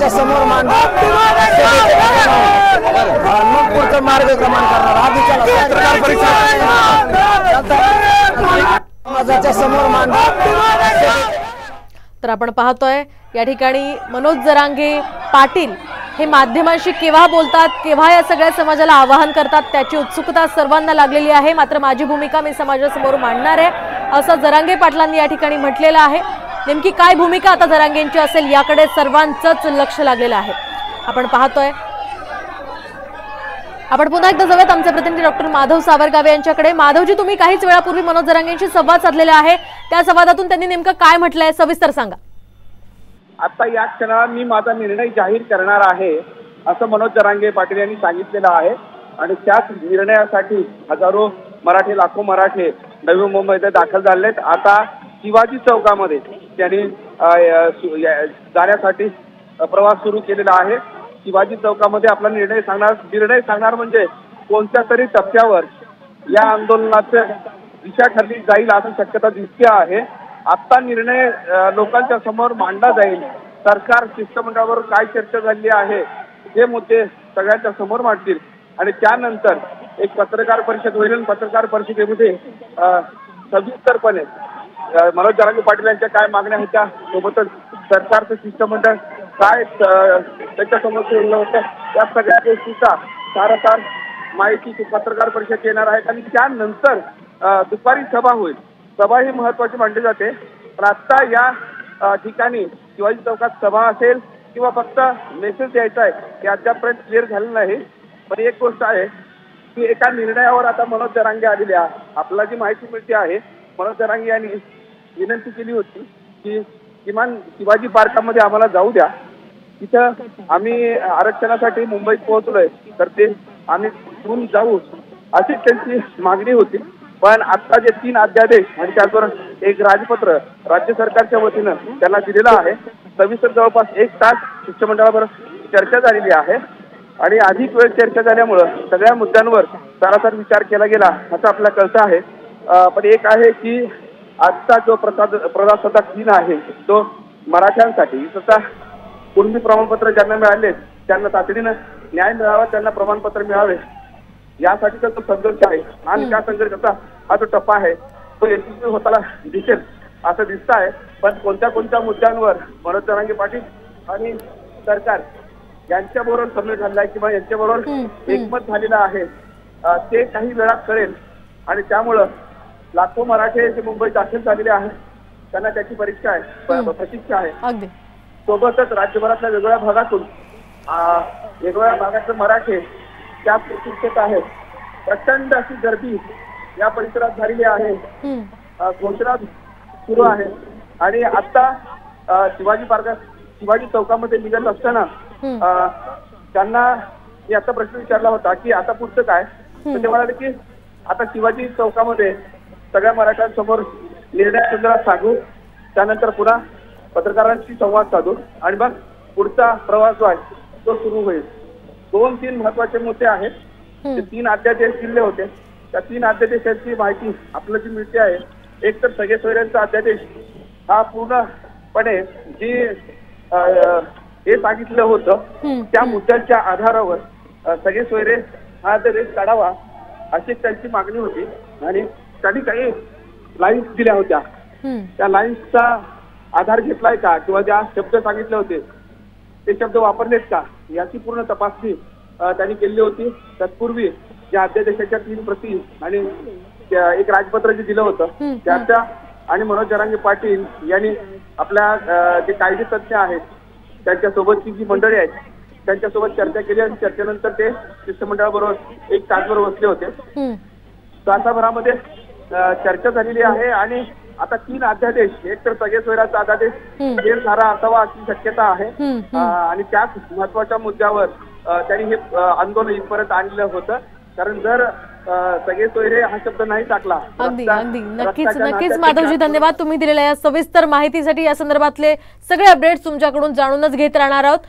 समोर मांडा मग पुढचं मार्गक्रमण करणार आधी पत्रकार परिषद समोर मांडा। तर आपण पाहतोय या ठिकाणी मनोज जरांगे पाटील हे माध्यमांशी केव्हा बोलतात, केव्हा या सगळ्या समाजाला आवाहन करतात त्याची उत्सुकता सर्वांना लागलेली आहे। मात्र माझी भूमिका मी समाजासमोर मांडणार आहे असं जरांगे पाटलांनी या ठिकाणी म्हटलेलं आहे। नेमकी काय भूमिका आता जरांगेंची असेल याकडे सर्वांचंच लक्ष लागलेलं आहे। आपण पाहतोय, आपण पुन्हा एकदा जाऊयात आमचे प्रतिनिधी डॉक्टर माधव सावरगावे यांच्याकडे। माधवजी, तुम्ही काहीच वेळापूर्वी मनोज जरांगेंशी संवाद साधलेला आहे, त्या संवादातून त्यांनी नेमकं काय म्हटलंय सविस्तर सांगा। आता या क्षणाला मी माझा निर्णय जाहीर करणार आहे असं मनोज जरांगे पाटील यांनी सांगितलेलं आहे आणि त्याच निर्णयासाठी हजारो मराठे, लाखो मराठे नवी मुंबईत दाखल झालेत। आता शिवाजी चौकामध्ये त्यांनी जाण्यासाठी प्रवास सुरू केलेला आहे। शिवाजी चौकामध्ये आपला निर्णय सांगणार म्हणजे कोणत्या तरी टप्प्यावर या आंदोलनाची दिशा ठरली जाईल अशी शक्यता दिसते आहे। आता निर्णय लोकांच्या समोर मांडला जाईल। सरकार शिष्टमंडळावर काय चर्चा झाली आहे हे मुद्दे सगळ्यांच्या समोर मांडतील आणि त्यानंतर एक पत्रकार परिषद होईल। पत्रकार परिषदेमध्ये सविस्तरपणे मनोज जरांगे पाटील यांच्या काय मागण्या होत्या, सोबतच सरकारचं शिष्टमंडळ काय त्याच्यासमोर ठेवलं होतं या सगळ्या गोष्टीचा सारासार माहिती पत्रकार परिषद येणार आहे आणि त्यानंतर दुपारी सभा होईल। सभा ही महत्वाची मानली जाते, पण आता या ठिकाणी शिवाजी चौकात सभा असेल किंवा फक्त मेसेज द्यायचा आहे हे अद्यापर्यंत क्लिअर झालं नाही। पण एक गोष्ट आहे की एका निर्णयावर आता मनोज जरांगे आलेले आहे। आपल्याला जी माहिती मिळते आहे, मनोज जरांगे यांनी विनंती केली होती की किमान शिवाजी पार्कामध्ये आम्हाला जाऊ द्या, तिथं आम्ही आरक्षणासाठी मुंबईत पोहोचलोय तर ते आम्ही घेऊन जाऊ अशी त्यांची मागणी होती। पण आता जे 3 अध्यादेश आणि त्याचबरोबर एक राजपत्र राज्य सरकारच्या वतीनं त्यांना दिलेलं आहे। सविस्तर जवळपास 1 तास शिष्टमंडळावर चर्चा झालेली आहे आणि अधिक वेळ चर्चा झाल्यामुळं सगळ्या मुद्द्यांवर सारासार विचार केला गेला असं आपल्याला कळतं आहे। पण एक आहे की आजचा जो प्रजासत्ताक दिन आहे तो मराठ्यांसाठी, स्वतः कुणबी प्रमाणपत्र ज्यांना मिळाले त्यांना तातडीनं न्याय मिळावा, त्यांना प्रमाणपत्र मिळावे यासाठीचा तो संघर्ष आहे आणि त्या संघर्षाचा हा जो टप्पा आहे तो यशस्वी होताना दिसेल असं दिसत आहे। पण कोणत्या मुद्द्यांवर मनोज जरांगे पाटील आणि सरकार यांच्याबरोबर संमत झालेला आहे किंवा यांच्याबरोबर एकमत झालेलं आहे ते काही वेळात कळेल आणि त्यामुळं लाखो मराठे जे मुंबईत दाखल झालेले आहेत त्यांना त्याची प्रतीक्षा आहे। सोबतच राज्यभरातल्या वेगवेगळ्या भागातून वेगवेगळ्या भागातले मराठे त्या प्रतीक्षेत आहेत। प्रचंड अशी गर्दी या परिसरात झालेली आहे, घोषणा सुरू आहे आणि आता शिवाजी चौकामध्ये निघत असताना त्यांना मी आता प्रश्न विचारला होता की आता पुढचं काय, तर ते म्हणाले की आता शिवाजी चौकामध्ये सगळ्या मराठ्यांसमोर निर्णय सांगू, त्यानंतर पुन्हा पत्रकारांशी संवाद साधू आणि मग पुढचा प्रवास जो आहे तो सुरू होईल। 2-3 महत्वाचे मुद्दे आहेत, ते 3 अध्यादेश दिले होते। त्या 3 अध्यादेशांची माहिती आपल्याला जी मिळते आहे, एक तर सगळे सोयऱ्यांचा अध्यादेश हा पूर्णपणे जी हे सांगितलं होतं त्या मुद्द्यांच्या आधारावर सगळे सोयरे हा अध्यादेश काढावा अशी त्यांची मागणी होती आणि त्यांनी काही लाईन्स दिल्या होत्या। त्या लाईन्सचा आधार घेतलाय का किंवा ज्या शब्द सांगितले होते ते शब्द वापरलेत का याची पूर्ण तपासणी त्यांनी केली होती। तत्पूर्वी ज्या अध्यादेशाच्या 3 प्रती आणि एक राजपत्र जे दिलं होतं त्याच्या आणि मनोज जरांगे पाटील यांनी आपल्या जे कायदे तज्ञ आहेत त्यांच्यासोबतची जी मंडळी आहेत त्यांच्यासोबत चर्चा केली आणि चर्चेनंतर ते शिष्टमंडळाबरोबर 1 तासभर बसले होते। तासाभरामध्ये चर्चा झालेली आहे आणि आता 3 अध्यादेश, एक तर सगळे सोयराचा अध्यादेश फेर झाला असावा अशी शक्यता आहे आणि त्याच महत्वाच्या मुद्द्यावर त्यांनी हे आंदोलन इथपर्यंत आणलं होतं। कारण जर सगळे सोयरे हा शब्द नाही टाकला। अगदी नक्कीच माधवजी, धन्यवाद तुम्ही दिलेल्या या सविस्तर माहितीसाठी। या संदर्भातले सगळे अपडेट्स तुमच्याकडून जाणूनच घेत राहणार आहोत।